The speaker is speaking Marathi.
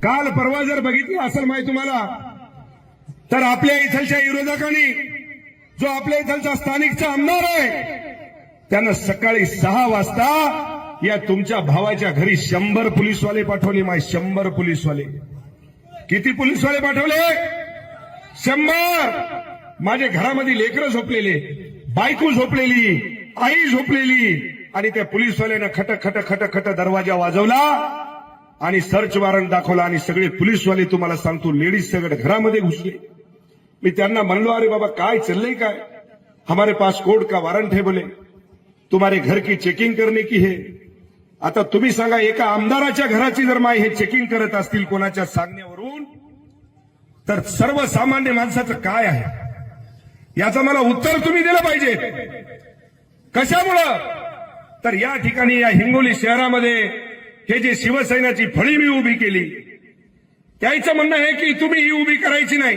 काल परवा जर बघितलं असेल माहिती तुम्हाला, तर आपल्या इथलच्या विरोधकांनी जो आपल्या इथलचा स्थानिकचा आमदार आहे त्यानं सकाळी 6 वाजता या तुमच्या भावाच्या घरी 100 पोलीसवाले पाठवले. 100 पोलीसवाले. किती पोलीसवाले पाठवले? 100. माझ्या घरामध्ये लेकरं झोपलेले, बायको झोपलेली, आई झोपलेली, आणि त्या पोलीसवाल्यानं खट खट खट खट दरवाजा वाजवला आणि सर्च वॉरंट दाखवला आणि सगळे पोलीसवाले तुम्हाला सांगतो लेडीज सगळे घरामध्ये घुसले. मी त्यांना म्हणलो, अरे बाबा काय चाललंय काय? हमारे पास कोर्ट का वारंट है बोले, तुम्हारे घर की चेकिंग करने की है. आता तुम्ही सांगा, एका आमदाराच्या घराची जर माय हे चेकिंग करत असतील कोणाच्या सांगण्यावरून, तर सर्वसामान्य माणसाचं काय आहे याचं मला उत्तर तुम्ही दिलं पाहिजे. कशामुळं? तर या ठिकाणी या हिंगोली शहरामध्ये हे जे शिवसेनेची फळी मी उभी केली, त्याचं म्हणणं आहे की तुम्ही ही उभी करायची नाही.